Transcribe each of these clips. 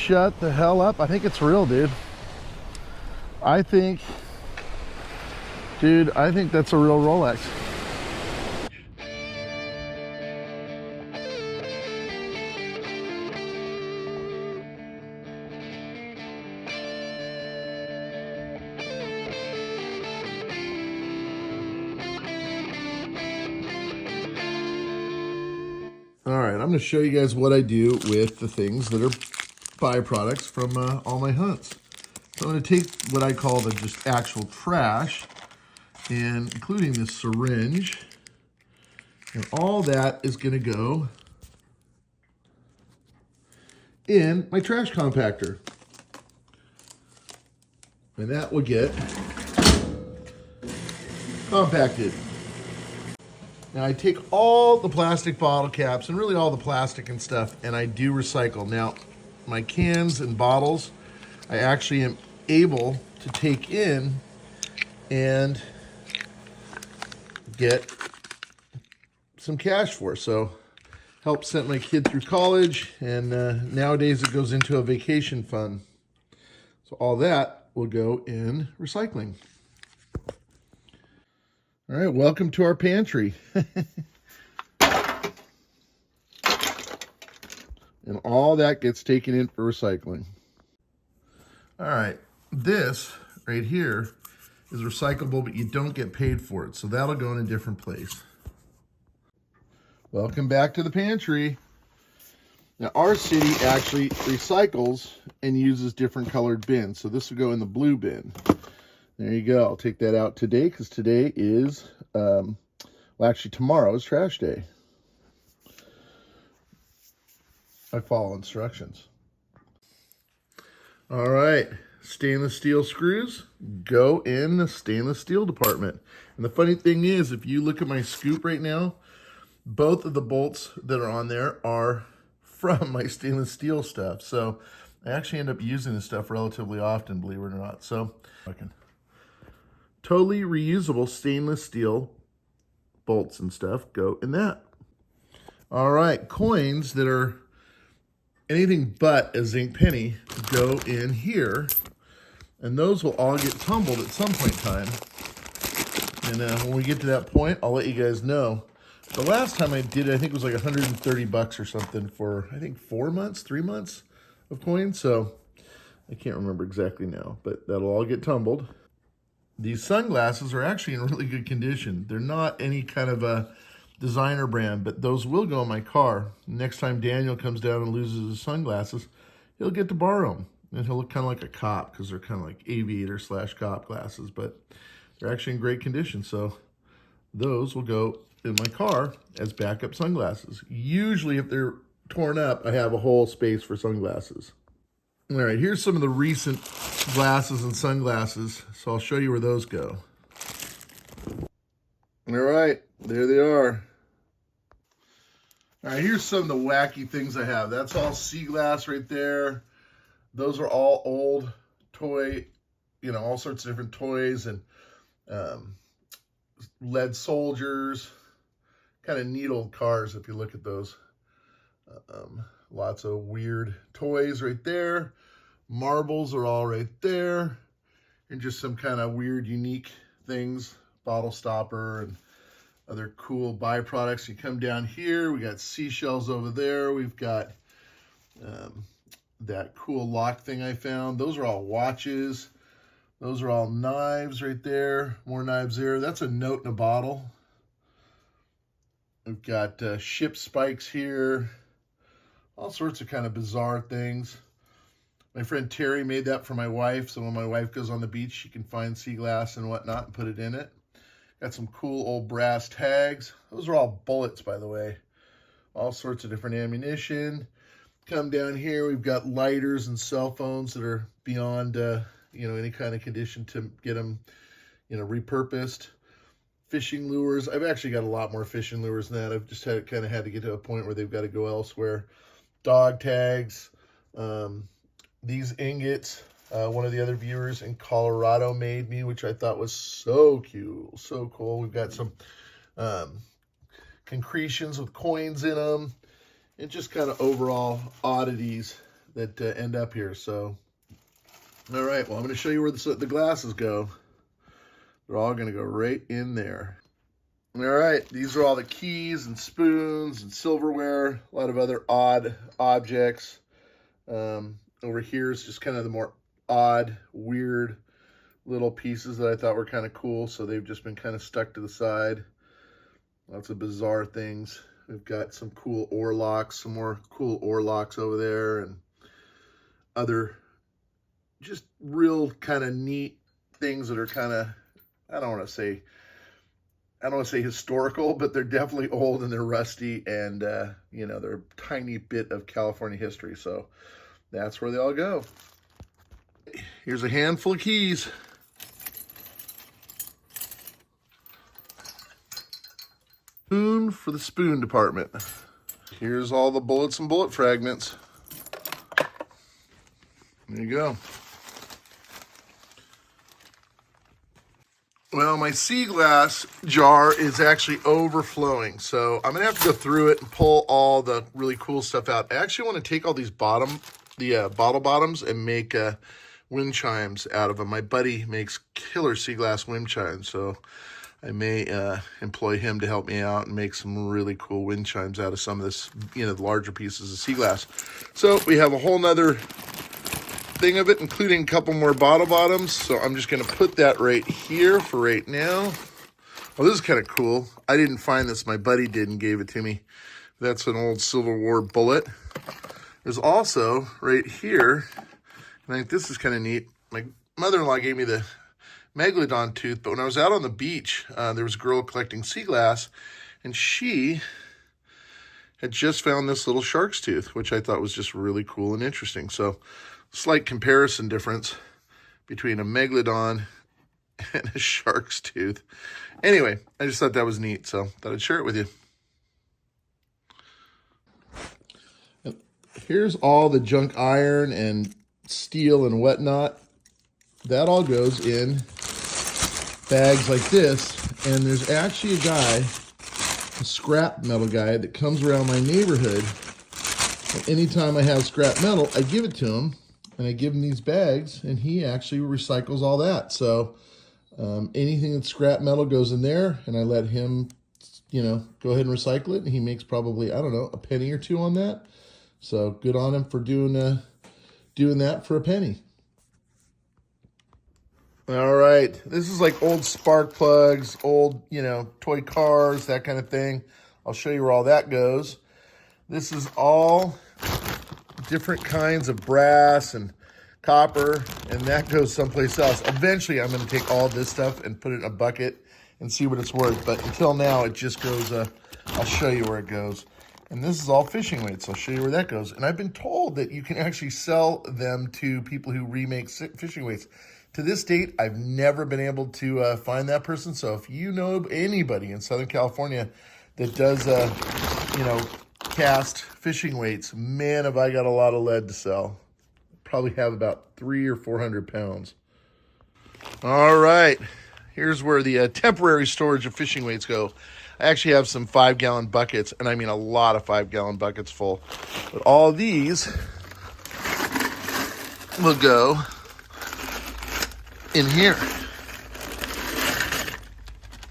shut the hell up. I think it's real, dude. I think that's a real Rolex. All right, I'm going to show you guys what I do with the things that are byproducts from all my hunts. So I'm going to take what I call the just actual trash, and including this syringe, and all that is going to go in my trash compactor. And that will get compacted. Now I take all the plastic bottle caps and really all the plastic and stuff, and I do recycle. Now my cans and bottles, I actually am able to take in and get some cash for. So help send my kid through college, and nowadays it goes into a vacation fund. So all that will go in recycling. All right, welcome to our pantry. And all that gets taken in for recycling. All right, this right here is recyclable, but you don't get paid for it. So that'll go in a different place. Welcome back to the pantry. Now our city actually recycles and uses different colored bins. So this will go in the blue bin. There you go. I'll take that out today because today is, well, actually tomorrow is trash day. I follow instructions. All right, stainless steel screws go in the stainless steel department. And the funny thing is, if you look at my scoop right now, both of the bolts that are on there are from my stainless steel stuff. So I actually end up using this stuff relatively often, believe it or not. So totally reusable stainless steel bolts and stuff go in that. All right, coins that are anything but a zinc penny go in here, and those will all get tumbled at some point in time. And when we get to that point, I'll let you guys know. The last time I did it, I think it was like 130 bucks or something for, I think 3 months of coins. So I can't remember exactly now, but that'll all get tumbled. These sunglasses are actually in really good condition. They're not any kind of a designer brand, but those will go in my car. Next time Daniel comes down and loses his sunglasses, he'll get to borrow them. And he'll look kind of like a cop because they're kind of like aviator/cop glasses, but they're actually in great condition. So those will go in my car as backup sunglasses. Usually if they're torn up, I have a whole space for sunglasses. All right, here's some of the recent glasses and sunglasses. So I'll show you where those go. All right, there they are. All right, here's some of the wacky things I have. That's all sea glass right there. Those are all old toy, all sorts of different toys and lead soldiers, kind of neat old cars if you look at those. Lots of weird toys right there. Marbles are all right there. And just some kind of weird, unique things. Bottle stopper and other cool byproducts. You come down here, we got seashells over there. We've got that cool lock thing I found. Those are all watches. Those are all knives right there. More knives there. That's a note in a bottle. We've got ship spikes here. All sorts of kind of bizarre things. My friend Terry made that for my wife, so when my wife goes on the beach, she can find sea glass and whatnot and put it in it. Got some cool old brass tags. Those are all bullets, by the way. All sorts of different ammunition. Come down here, we've got lighters and cell phones that are beyond, any kind of condition to get them, repurposed. Fishing lures. I've actually got a lot more fishing lures than that. I've just kind of had to get to a point where they've got to go elsewhere. Dog tags. These ingots, one of the other viewers in Colorado made me, which I thought was so cute, so cool. We've got some concretions with coins in them, and just kind of overall oddities that end up here. So, all right, well, I'm going to show you where the glasses go. They're all going to go right in there. All right, these are all the keys and spoons and silverware, a lot of other odd objects. Over here is just kind of the more odd, weird little pieces that I thought were kind of cool, so they've just been kind of stuck to the side. Lots of bizarre things. We've got some cool oar locks, some more cool oar locks over there, and other just real kind of neat things that are kind of, I don't want to say historical, but they're definitely old and they're rusty, and you know, they're a tiny bit of California history. So that's where they all go. Here's a handful of keys. Spoon for the spoon department. Here's all the bullets and bullet fragments. There you go. Well, my sea glass jar is actually overflowing, so I'm gonna have to go through it and pull all the really cool stuff out. I actually want to take all these bottle bottoms and make wind chimes out of them. My buddy makes killer sea glass wind chimes, so I may employ him to help me out and make some really cool wind chimes out of some of this, you know, the larger pieces of sea glass. So we have a whole nother thing of it, including a couple more bottle bottoms. So I'm just going to put that right here for right now. Well, this is kind of cool. I didn't find this. My buddy did and gave it to me. That's an old Civil War bullet. There's also right here, I think this is kind of neat. My mother-in-law gave me the megalodon tooth, but when I was out on the beach, there was a girl collecting sea glass, and she had just found this little shark's tooth, which I thought was just really cool and interesting. So, slight comparison difference between a megalodon and a shark's tooth. Anyway, I just thought that was neat, so thought I'd share it with you. Here's all the junk iron and steel and whatnot. That all goes in bags like this, and there's actually a guy, a scrap metal guy, that comes around my neighborhood, and anytime I have scrap metal, I give it to him, and I give him these bags, and he actually recycles all that. So anything that's scrap metal goes in there, and I let him, you know, go ahead and recycle it, and he makes probably, I don't know, a penny or two on that. So good on him for doing that for a penny. All right, this is like old spark plugs, old, you know, toy cars, that kind of thing. I'll show you where all that goes. This is all different kinds of brass and copper, and that goes someplace else. Eventually, I'm going to take all this stuff and put it in a bucket and see what it's worth. But until now, it just goes, I'll show you where it goes. And this is all fishing weights. I'll show you where that goes. And I've been told that you can actually sell them to people who remake fishing weights. To this date, I've never been able to find that person. So if you know anybody in Southern California that does, you know, cast fishing weights, man, have I got a lot of lead to sell. Probably have about 300 or 400 pounds. All right, here's where the temporary storage of fishing weights go. I actually have some 5-gallon buckets, and I mean a lot of 5-gallon buckets full. But all of these will go in here.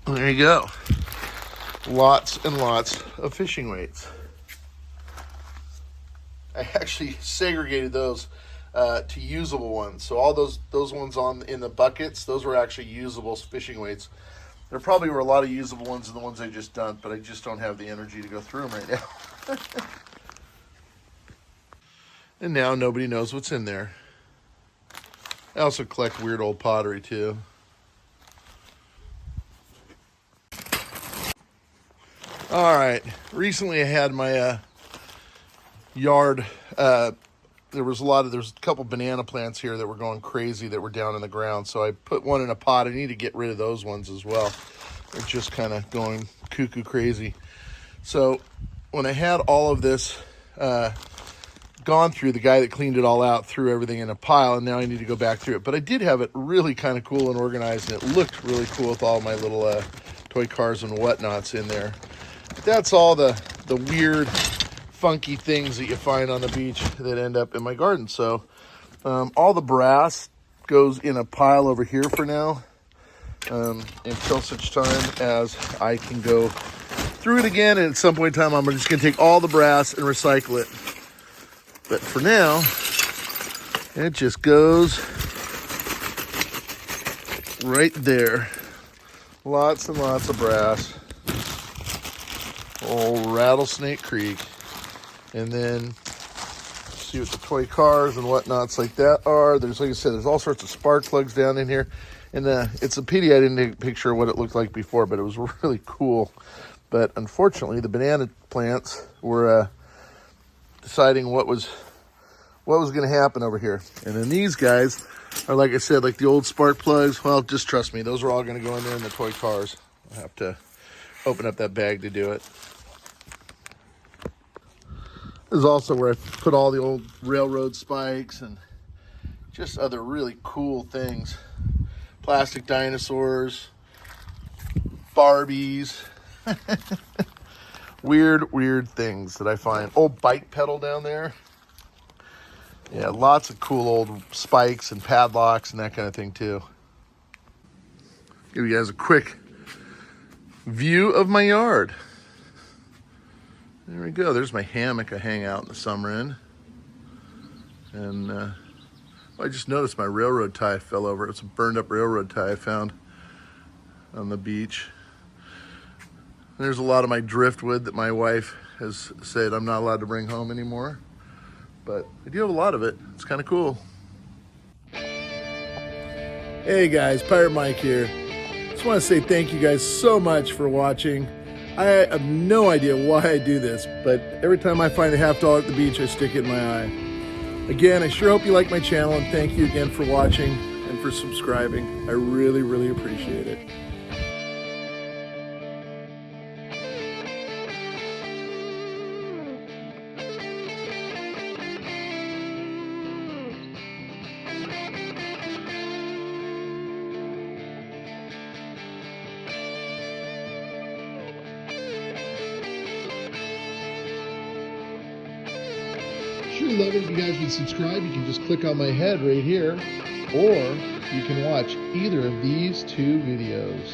There you go. Lots and lots of fishing weights. I actually segregated those to usable ones. So all those ones in the buckets, those were actually usable fishing weights. There probably were a lot of usable ones in the ones I just dumped, but I just don't have the energy to go through them right now. And now nobody knows what's in there. I also collect weird old pottery too. All right, recently I had my yard, there's a couple banana plants here that were going crazy that were down in the ground. So I put one in a pot. I need to get rid of those ones as well. They're just kind of going cuckoo crazy. So when I had all of this gone through, the guy that cleaned it all out threw everything in a pile, and now I need to go back through it. But I did have it really kind of cool and organized, and it looked really cool with all my little toy cars and whatnots in there. But that's all the weird funky things that you find on the beach that end up in my garden. So all the brass goes in a pile over here for now, until such time as I can go through it again. And at some point in time, I'm just going to take all the brass and recycle it. But for now, it just goes right there. Lots and lots of brass. Old Rattlesnake Creek. And then see what the toy cars and whatnots like that are. There's, like I said, there's all sorts of spark plugs down in here. And it's a pity I didn't take a picture of what it looked like before, but it was really cool. But unfortunately, the banana plants were deciding what was going to happen over here. And then these guys are, like I said, like the old spark plugs. Well, just trust me, those are all going to go in there in the toy cars. I'll have to open up that bag to do it. This is also where I put all the old railroad spikes and just other really cool things. Plastic dinosaurs, Barbies, weird things that I find. Old bike pedal down there. Yeah, lots of cool old spikes and padlocks and that kind of thing too. Give you guys a quick view of my yard. There we go. There's my hammock I hang out in the summer in. And I just noticed my railroad tie fell over. It's a burned up railroad tie I found on the beach. There's a lot of my driftwood that my wife has said I'm not allowed to bring home anymore. But I do have a lot of it. It's kind of cool. Hey guys, Pirate Mike here. Just want to say thank you guys so much for watching. I have no idea why I do this, but every time I find a $50 at the beach, I stick it in my eye. Again, I sure hope you like my channel, and thank you again for watching and for subscribing. I really appreciate it. Sure love it if you guys would subscribe. You can just click on my head right here, or you can watch either of these two videos.